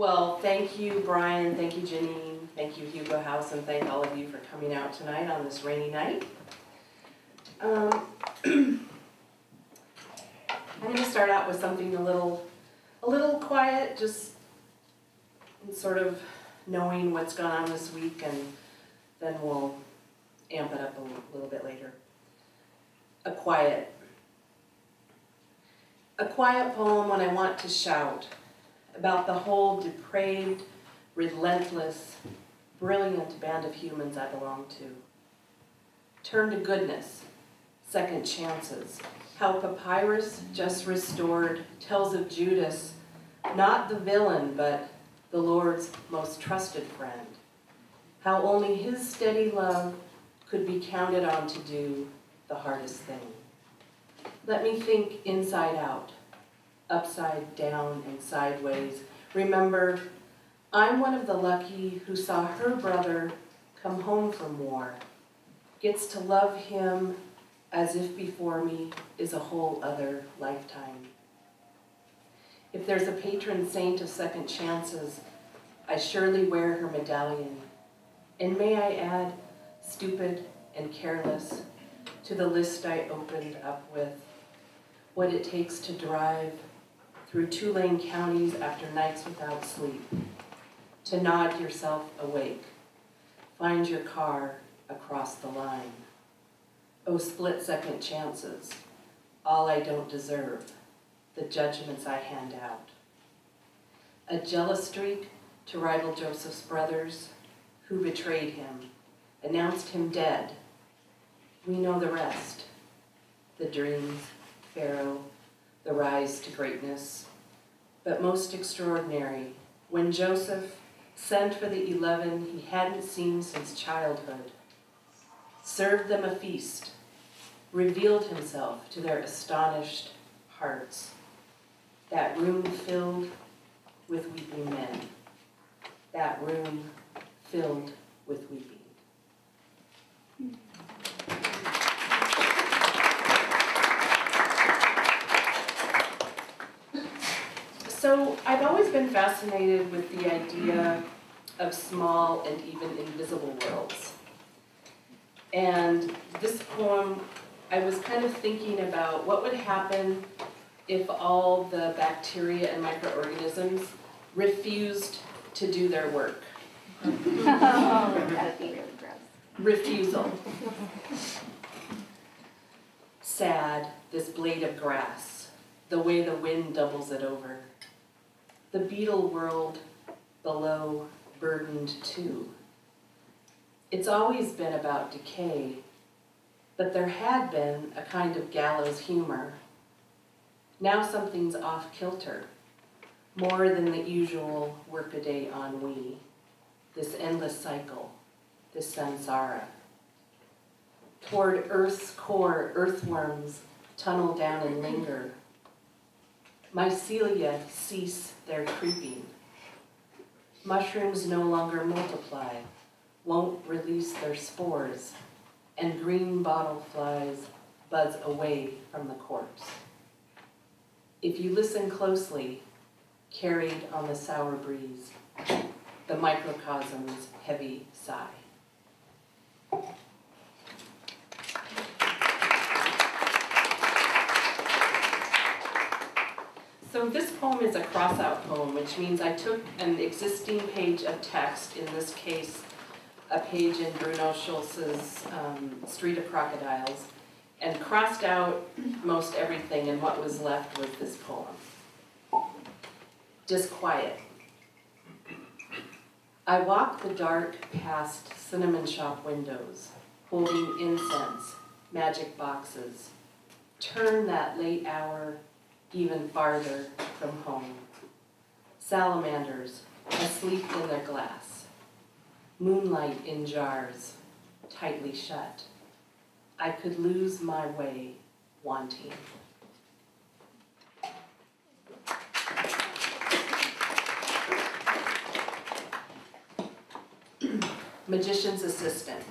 Well, thank you, Brian, thank you, Janine, thank you, Hugo House, and thank all of you for coming out tonight on this rainy night. I'm going to start out with something a little quiet, just sort of knowing what's gone on this week, and then we'll amp it up a little bit later. A quiet poem when I want to shout about the whole depraved, relentless, brilliant band of humans I belong to. Turn to goodness, second chances, how Papyrus, just restored, tells of Judas, not the villain, but the Lord's most trusted friend. How only his steady love could be counted on to do the hardest thing. Let me think inside out, upside down and sideways. Remember, I'm one of the lucky who saw her brother come home from war, gets to love him as if before me is a whole other lifetime. If there's a patron saint of second chances, I surely wear her medallion. And may I add, stupid and careless, to the list I opened up with, what it takes to drive through two-lane counties after nights without sleep, to nod yourself awake, find your car across the line. Oh, split second chances, all I don't deserve, the judgments I hand out. A jealous streak to rival Joseph's brothers, who betrayed him, announced him dead. We know the rest, the dreams, Pharaoh, the rise to greatness, but most extraordinary, when Joseph sent for the 11 he hadn't seen since childhood, served them a feast, revealed himself to their astonished hearts. That room filled with weeping men. That room filled with weeping. So I've always been fascinated with the idea of small and even invisible worlds. And this poem, I was kind of thinking about what would happen if all the bacteria and microorganisms refused to do their work. Oh, that'd be really gross. Refusal. Sad, this blade of grass, the way the wind doubles it over. The beetle world below, burdened too. It's always been about decay, but there had been a kind of gallows humor. Now something's off kilter, more than the usual workaday ennui, this endless cycle, this samsara. Toward Earth's core, earthworms tunnel down and linger. Mycelia cease their creeping. Mushrooms no longer multiply, won't release their spores, and green bottle flies buzz away from the corpse. If you listen closely, carried on the sour breeze, the microcosm's heavy sigh. So this poem is a cross-out poem, which means I took an existing page of text, in this case, a page in Bruno Schulz's Street of Crocodiles, and crossed out most everything, and what was left was this poem. Disquiet. I walk the dark past cinnamon shop windows, holding incense, magic boxes. Turn that late hour even farther from home. Salamanders asleep in their glass. Moonlight in jars, tightly shut. I could lose my way wanting. Magician's assistant.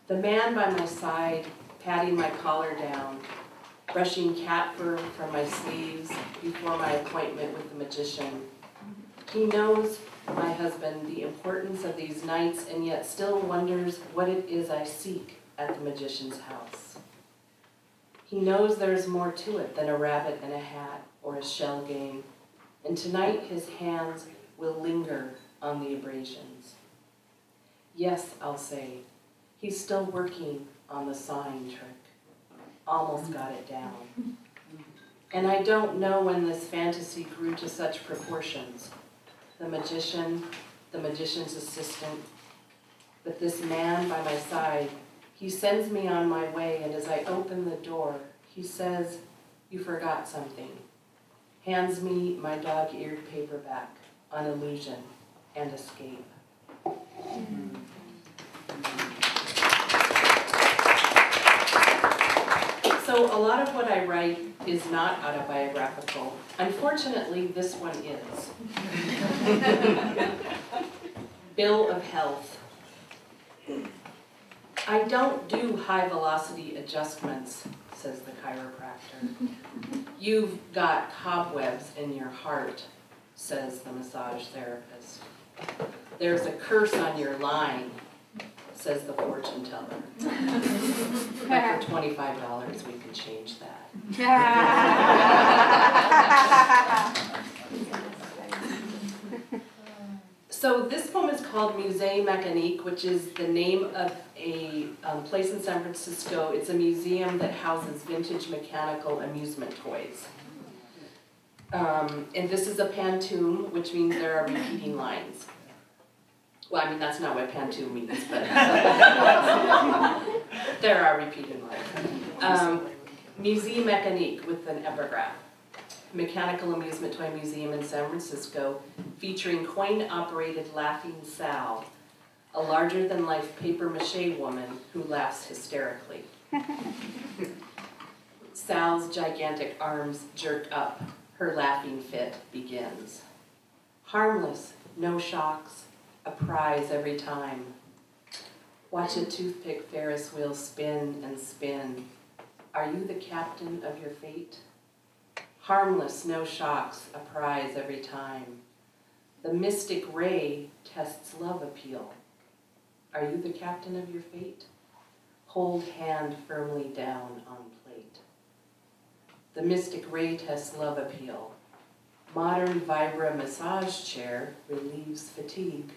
The man by my side, patting my collar down, brushing cat fur from my sleeves before my appointment with the magician. He knows, my husband, the importance of these nights and yet still wonders what it is I seek at the magician's house. He knows there's more to it than a rabbit in a hat or a shell game, and tonight his hands will linger on the abrasions. Yes, I'll say, he's still working on the sawing trick. Almost got it down. And I don't know when this fantasy grew to such proportions. The magician, the magician's assistant, but this man by my side, he sends me on my way, and as I open the door, he says, "You forgot something," hands me my dog-eared paperback on illusion and escape. So a lot of what I write is not autobiographical. Unfortunately, this one is. Bill of health. I don't do high-velocity adjustments, says the chiropractor. You've got cobwebs in your heart, says the massage therapist. There's a curse on your line, says the fortune teller. But for $25, we could change that. So this poem is called Musée Mécanique, which is the name of a place in San Francisco. It's a museum that houses vintage mechanical amusement toys. And this is a pantoum, which means there are repeating lines. Well, I mean, that's not what pantoum means, but there are repeating lines. Musée Mécanique with an epigraph. Mechanical amusement toy museum in San Francisco featuring coin-operated Laughing Sal, a larger-than-life papier-mâché woman who laughs hysterically. Sal's gigantic arms jerk up. Her laughing fit begins. Harmless, no shocks, a prize every time. Watch a toothpick Ferris wheel spin and spin. Are you the captain of your fate? Harmless, no shocks, a prize every time. The mystic ray tests love appeal. Are you the captain of your fate? Hold hand firmly down on plate. The mystic ray tests love appeal. Modern Vibra massage chair relieves fatigue.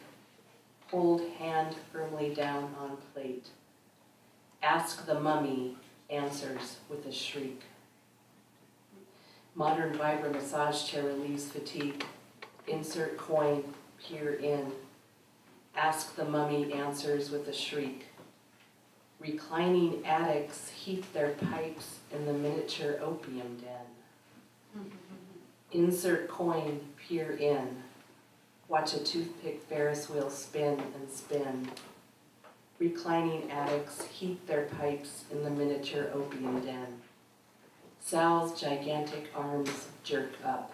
Hold hand firmly down on plate. Ask the mummy answers with a shriek. Modern Vibra massage chair relieves fatigue. Insert coin, peer in. Ask the mummy answers with a shriek. Reclining addicts heat their pipes in the miniature opium den. Insert coin, peer in. Watch a toothpick Ferris wheel spin and spin. Reclining addicts heat their pipes in the miniature opium den. Sal's gigantic arms jerk up.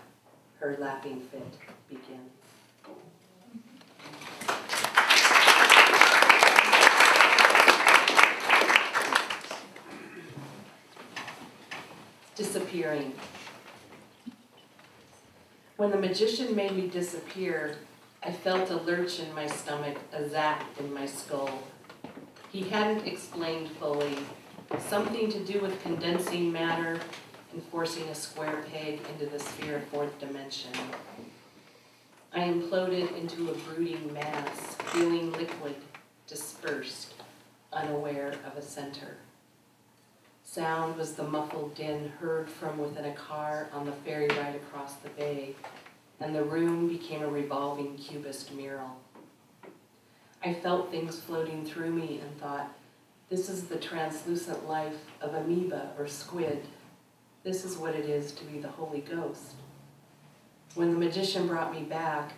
Her laughing fit begins. Disappearing. When the magician made me disappear, I felt a lurch in my stomach, a zap in my skull. He hadn't explained fully. Something to do with condensing matter and forcing a square peg into the sphere of fourth dimension. I imploded into a brooding mass, feeling liquid, dispersed, unaware of a center. Sound was the muffled din heard from within a car on the ferry ride across the bay, and the room became a revolving cubist mural. I felt things floating through me and thought, this is the translucent life of amoeba or squid. This is what it is to be the Holy Ghost. When the magician brought me back,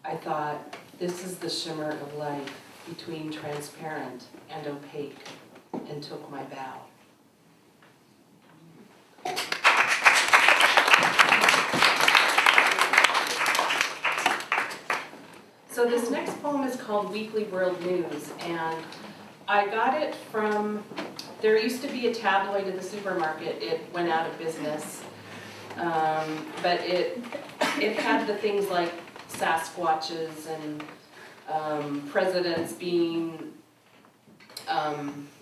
I thought, this is the shimmer of life between transparent and opaque, and took my bow. So this next poem is called Weekly World News, and I got it from There used to be a tabloid at the supermarket. It went out of business. But it had the things like Sasquatches and presidents being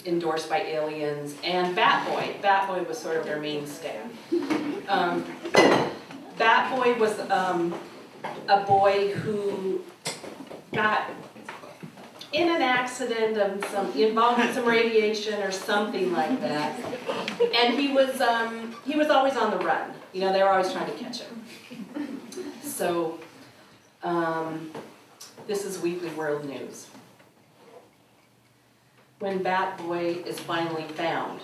endorsed by aliens, and Bat Boy. Bat Boy was sort of their mainstay. Bat Boy was a boy who got in an accident of involved in some radiation or something like that, and he was always on the run. You know, they were always trying to catch him. So this is Weekly World News. When Bat Boy is finally found,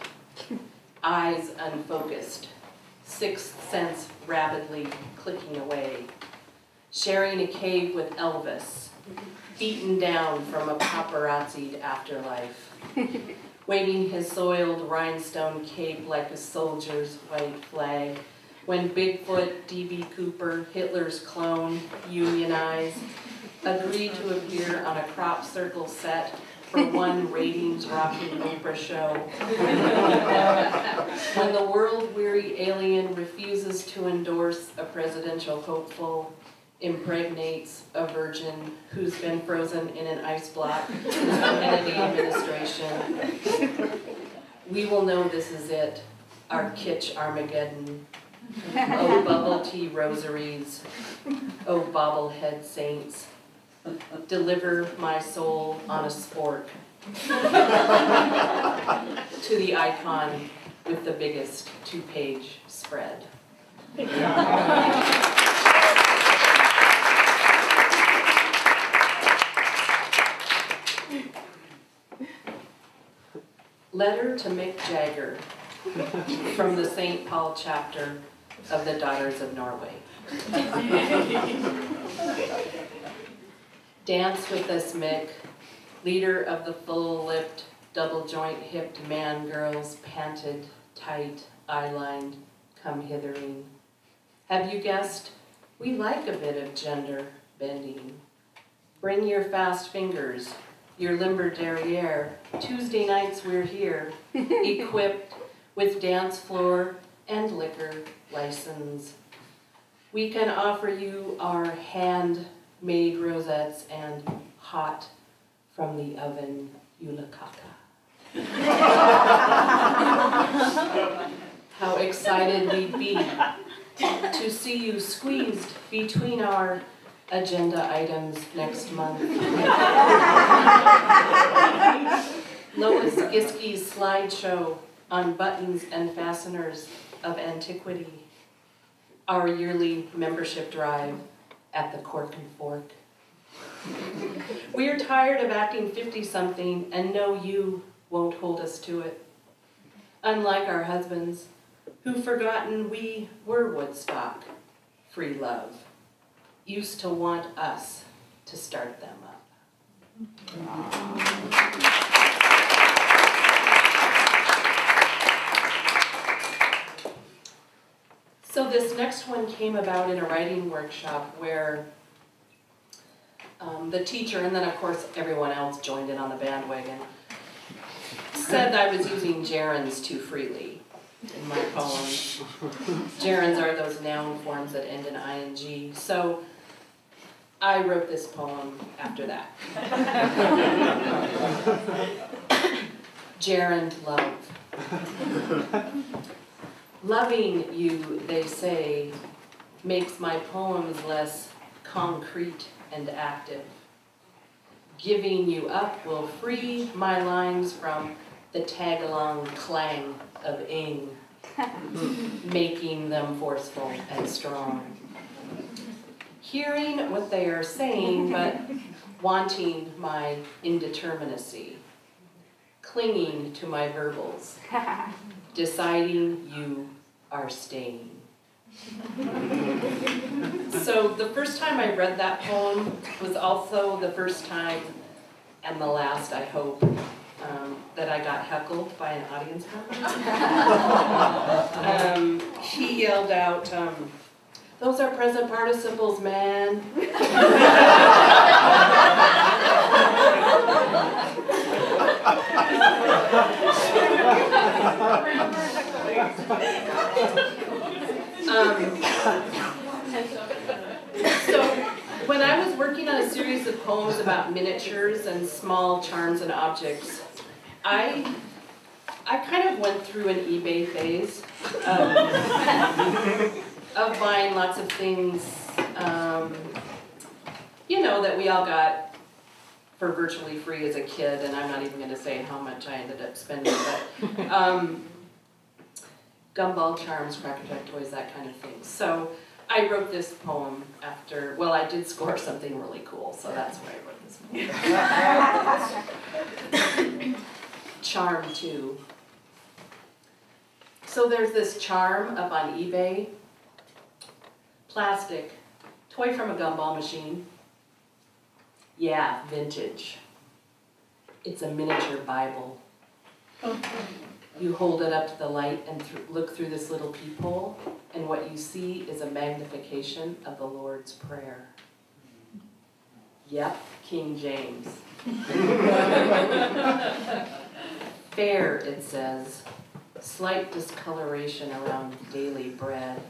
eyes unfocused, sixth sense rapidly clicking away, sharing a cave with Elvis, beaten down from a paparazzi'd afterlife, waving his soiled rhinestone cape like a soldier's white flag, when Bigfoot, D.B. Cooper, Hitler's clone, unionized, agreed to appear on a crop circle set for one ratings-rocking Oprah show. When the world-weary alien refuses to endorse a presidential hopeful, impregnates a virgin who's been frozen in an ice block in the Kennedy administration, we will know this is it, our kitsch Armageddon. Oh, bubble tea rosaries, oh, bobblehead saints, deliver my soul on a spork to the icon with the biggest two-page spread. Letter to Mick Jagger from the St. Paul chapter of the Daughters of Norway. Dance with us, Mick, leader of the full-lipped, double-joint-hipped man-girls, panted, tight, eye-lined, come hithering. Have you guessed? We like a bit of gender bending. Bring your fast fingers, your limber derriere. Tuesday nights we're here, equipped with dance floor and liquor license. We can offer you our handmade rosettes and hot from the oven yulakaka. How excited we'd be to see you squeezed between our agenda items next month. Lois Giskey's slideshow on buttons and fasteners of antiquity. Our yearly membership drive at the Cork and Fork. We're tired of acting 50-something and know you won't hold us to it. Unlike our husbands, who've forgotten we were Woodstock, free love, used to want us to start them up. So this next one came about in a writing workshop where the teacher, and then of course everyone else joined in on the bandwagon, said I was using gerunds too freely in my poems. Gerunds are those noun forms that end in ing. So I wrote this poem after that. Gerund love. Loving you, they say, makes my poems less concrete and active. Giving you up will free my lines from the tag-along clang of ing, making them forceful and strong. Hearing what they are saying, but wanting my indeterminacy. Clinging to my verbals. Deciding you are staying. So the first time I read that poem was also the first time, and the last, I hope, that I got heckled by an audience member. He yelled out, "Those are present participles, man." So when I was working on a series of poems about miniatures and small charms and objects, I kind of went through an eBay phase of buying lots of things, you know, that we all got for virtually free as a kid, and I'm not even going to say how much I ended up spending, but gumball charms, Cracker Jack toys, that kind of thing. So I wrote this poem after, well, I did score something really cool, so that's why I wrote this poem. Charm 2. So there's this charm up on eBay. Plastic. Toy from a gumball machine. Yeah, vintage. It's a miniature Bible. You hold it up to the light and look through this little peephole, and what you see is a magnification of the Lord's Prayer. Yep, King James. Fair, it says. Slight discoloration around daily bread.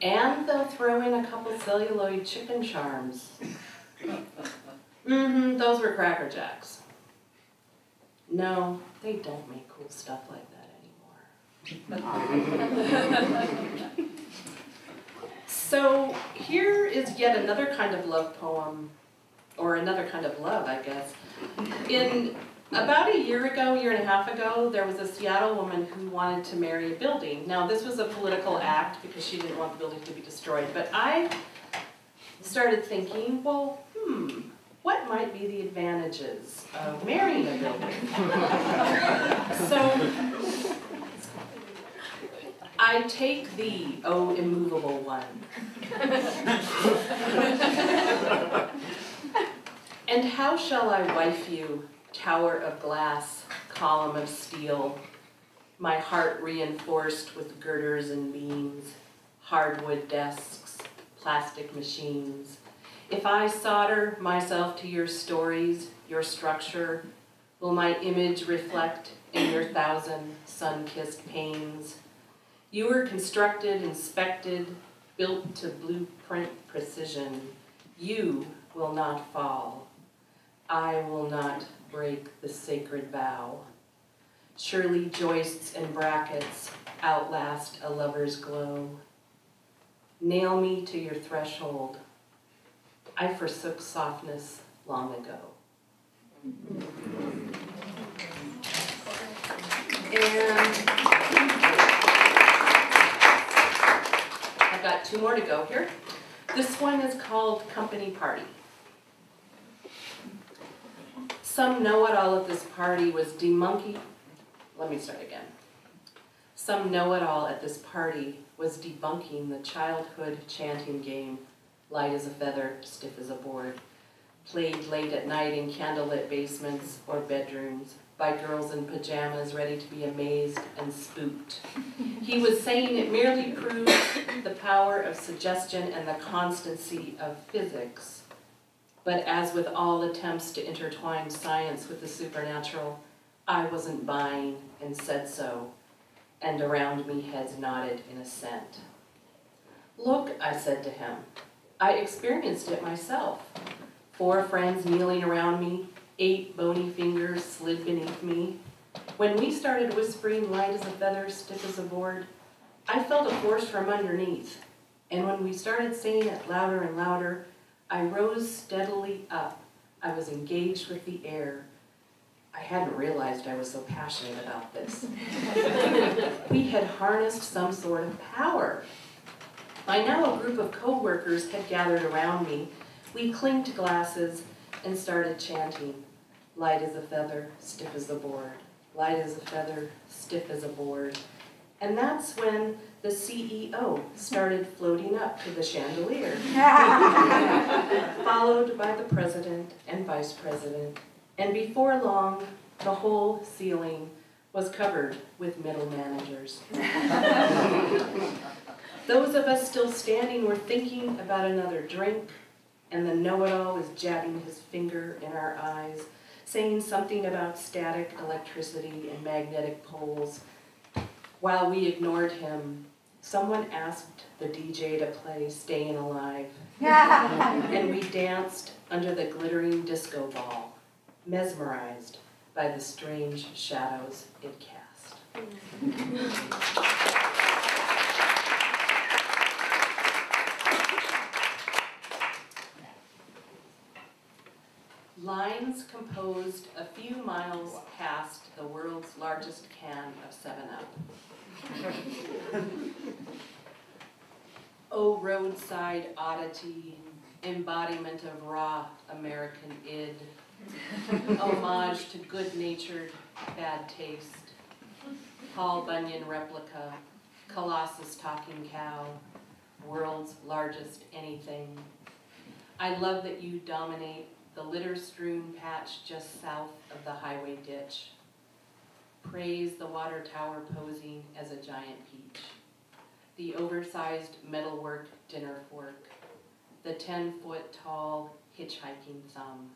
And they'll throw in a couple celluloid chicken charms. Those were Cracker Jacks. No, they don't make cool stuff like that anymore. So here is yet another kind of love poem, or another kind of love, I guess. About a year and a half ago, there was a Seattle woman who wanted to marry a building. Now, this was a political act because she didn't want the building to be destroyed. But I started thinking, well, what might be the advantages of marrying a building? So I take thee, O immovable one. And how shall I wife you, tower of glass, column of steel, my heart reinforced with girders and beams, hardwood desks, plastic machines? If I solder myself to your stories, your structure, will my image reflect in your 1,000 sun-kissed panes? You were constructed, inspected, built to blueprint precision. You will not fall. I will not break the sacred vow. Surely joists and brackets outlast a lover's glow. Nail me to your threshold. I forsook softness long ago. And I've got 2 more to go here. This one is called Company Party. Some know-it-all at this party was Some know-it-all at this party was debunking the childhood chanting game, light as a feather, stiff as a board, played late at night in candlelit basements or bedrooms by girls in pajamas ready to be amazed and spooked. He was saying it merely proved the power of suggestion and the constancy of physics. But as with all attempts to intertwine science with the supernatural, I wasn't buying and said so, and around me heads nodded in assent. Look, I said to him, I experienced it myself. 4 friends kneeling around me, 8 bony fingers slid beneath me. When we started whispering light as a feather, stiff as a board, I felt a force from underneath. And when we started saying it louder and louder, I rose steadily up. I was engaged with the air. I hadn't realized I was so passionate about this. We had harnessed some sort of power. By now, a group of co-workers had gathered around me. We clinked glasses and started chanting, light as a feather, stiff as a board. Light as a feather, stiff as a board. And that's when the CEO started floating up to the chandelier, followed by the president and vice president. And before long, the whole ceiling was covered with middle managers. Those of us still standing were thinking about another drink, and the know-it-all is jabbing his finger in our eyes, saying something about static electricity and magnetic poles. While we ignored him, someone asked the DJ to play Staying Alive, and we danced under the glittering disco ball, mesmerized by the strange shadows it cast. Lines composed a few miles past the world's largest can of 7-Up. Oh, roadside oddity, embodiment of raw American id, homage to good-natured bad taste, Paul Bunyan replica, Colossus talking cow, world's largest anything. I love that you dominate the litter-strewn patch just south of the highway ditch. Praise the water tower posing as a giant peach, the oversized metalwork dinner fork, the 10-foot tall hitchhiking thumb.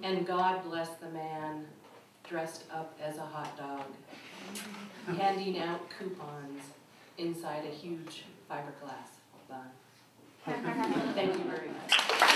And God bless the man dressed up as a hot dog, handing out coupons inside a huge fiberglass bun. Thank you very much.